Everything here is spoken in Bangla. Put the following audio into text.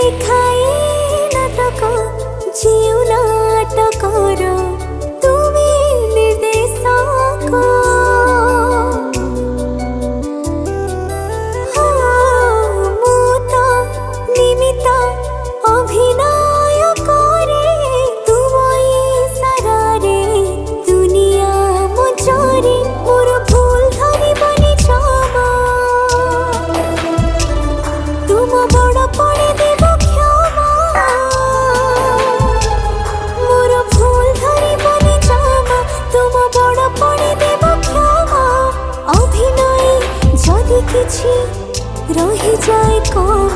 লেখাই নাটক জিউ নাটকর তুমি নির্দেশক। মু তো নিমিত অভিনয় করে তুম ইশারারে দুনিয়া মঞ্চরে মোর ভুল ধরিবনি ক্ষমা। তুম বড় পড়ে দেব ক্ষমা মোর ভুল ধরিবনি ক্ষমা। তুম বড় পড়ে দেব ক্ষমা অভিনয়ে যদি কিছু রহি যায় কম।